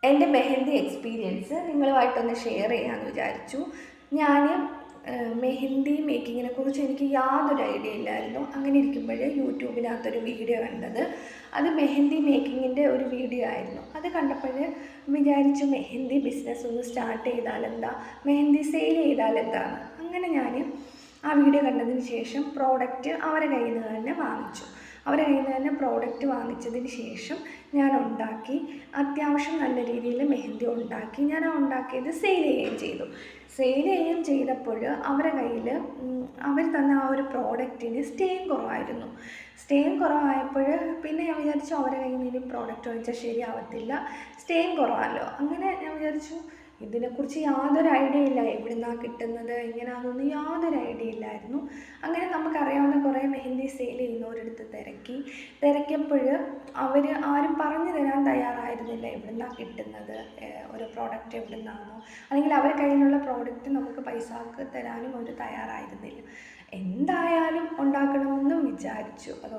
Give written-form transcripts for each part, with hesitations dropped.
എൻ്റെ mehndi experience നിങ്ങളുമായിട്ടൊന്ന് share ചെയ്യാമെന്ന് വിചാരിച്ചു. ഞാൻ മെഹന്തി മേക്കിങ്ങിനെ കുറിച്ച് എനിക്ക് യാതൊരു ഐഡിയ ഇല്ലായിരുന്നു. അങ്ങനെ ഇരിക്കുമ്പോൾ യൂട്യൂബിനകത്തൊരു വീഡിയോ കണ്ടത്. അത് മെഹന്തി മേക്കിങ്ങിൻ്റെ ഒരു വീഡിയോ ആയിരുന്നു. അത് കണ്ടപ്പോൾ വിചാരിച്ചു മെഹന്തി ബിസിനസ് ഒന്ന് സ്റ്റാർട്ട് ചെയ്താലെന്താ, മെഹന്തി സെയിൽ ചെയ്താലെന്താണ്. അങ്ങനെ ഞാൻ ആ വീഡിയോ കണ്ടതിന് ശേഷം പ്രോഡക്റ്റ് അവരെ കയ്യിൽ നിന്ന് തന്നെ വാങ്ങിച്ചു. അവരെ കയ്യിൽ നിന്ന് തന്നെ പ്രോഡക്റ്റ് വാങ്ങിച്ചതിന് ശേഷം ഞാൻ ഉണ്ടാക്കി. അത്യാവശ്യം നല്ല രീതിയിൽ മെഹന്തി ഉണ്ടാക്കി. ഞാൻ ആ ഉണ്ടാക്കിയത് സെയിൽ ചെയ്യുകയും ചെയ്തു. സെയിൽ ചെയ്യുകയും ചെയ്തപ്പോൾ അവരെ കയ്യിൽ അവർ തന്ന ആ ഒരു പ്രോഡക്റ്റിന് സ്റ്റെയിൻ കുറവായിരുന്നു. സ്റ്റെയിൻ കുറവായപ്പോൾ പിന്നെ ഞാൻ വിചാരിച്ചു അവരെ കയ്യിൽ നിന്ന് ഇനി പ്രോഡക്റ്റ് വാങ്ങിച്ചാൽ ശരിയാവത്തില്ല, സ്റ്റെയിൻ കുറവാണല്ലോ. അങ്ങനെ ഞാൻ വിചാരിച്ചു ഇതിനെക്കുറിച്ച് യാതൊരു ഐഡിയ ഇല്ല, എവിടുന്നാണ് കിട്ടുന്നത് എങ്ങനെയാണെന്നൊന്നും യാതൊരു ഐഡിയ ഇല്ലായിരുന്നു. അങ്ങനെ നമുക്കറിയാവുന്ന കുറേ മെഹന്തി സെയിൽ ചെയ്യുന്നവരടുത്ത് തിരക്കിയപ്പോൾ അവർ ആരും പറഞ്ഞു തരാൻ തയ്യാറായിരുന്നില്ല. എവിടുന്നാണ് കിട്ടുന്നത്, ഒരു പ്രോഡക്റ്റ് എവിടുന്നാണോ, അല്ലെങ്കിൽ അവരുടെ കയ്യിലുള്ള പ്രോഡക്റ്റ് നമുക്ക് പൈസക്ക് തരാനും അവർ തയ്യാറായിരുന്നില്ല. എന്തായാലും ഉണ്ടാക്കണമെന്നും വിചാരിച്ചു. അത്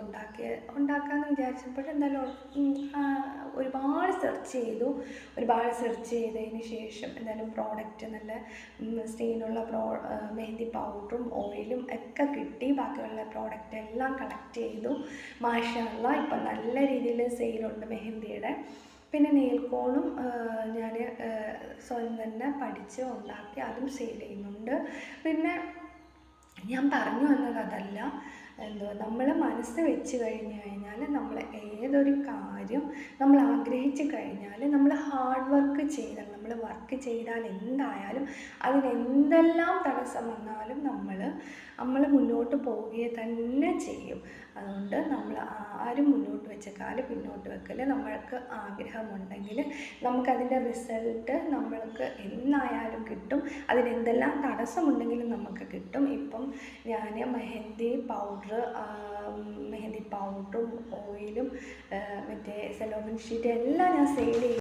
ഉണ്ടാക്കാമെന്ന് വിചാരിച്ചപ്പോൾ എന്തായാലും ഒരുപാട് സെർച്ച് ചെയ്തതിന് ശേഷം എന്തായാലും പ്രോഡക്റ്റ് നല്ല സ്റ്റെയിനുള്ള മെഹന്തി പൗഡറും ഓയിലും ഒക്കെ കിട്ടി. ബാക്കിയുള്ള പ്രോഡക്റ്റ് എല്ലാം കളക്ട് ചെയ്തു. മാഷാ അല്ലാഹ് ഇപ്പം നല്ല രീതിയിൽ സെയിലുണ്ട് മെഹന്തിയുടെ. പിന്നെ നെയിൽ കോണും ഞാൻ സ്വയം തന്നെ പഠിച്ച് ഉണ്ടാക്കി, അതും സെയിൽ ചെയ്യുന്നുണ്ട്. പിന്നെ ഞാൻ പറഞ്ഞു വന്നത് അതല്ല, നമ്മൾ മനസ്സ് വെച്ച് കഴിഞ്ഞാൽ നമ്മൾ ഏതൊരു കാര്യം നമ്മൾ ആഗ്രഹിച്ച് കഴിഞ്ഞാൽ നമ്മൾ ഹാർഡ് വർക്ക് ചെയ്താൽ, നമ്മൾ വർക്ക് ചെയ്താൽ എന്തായാലും അതിനെന്തെല്ലാം തടസ്സം വന്നാലും നമ്മൾ മുന്നോട്ട് പോവുകയെ തന്നെ ചെയ്യും. അതുകൊണ്ട് നമ്മൾ ആരും മുന്നോട്ട് വെച്ച കാല് പിന്നോട്ട് വെക്കൽ. നമ്മൾക്ക് ആഗ്രഹമുണ്ടെങ്കിൽ നമുക്കതിൻ്റെ റിസൾട്ട് നമ്മൾക്ക് എന്നായാലും കിട്ടും. അതിനെന്തെല്ലാം തടസ്സമുണ്ടെങ്കിലും നമുക്ക് കിട്ടും. ഇപ്പം ഞാൻ മെഹന്തി പൗഡറും ഓയിലും മറ്റേ സെലോമിൻ ഷീറ്റ് എല്ലാം ഞാൻ സെയിൽ ചെയ്യും.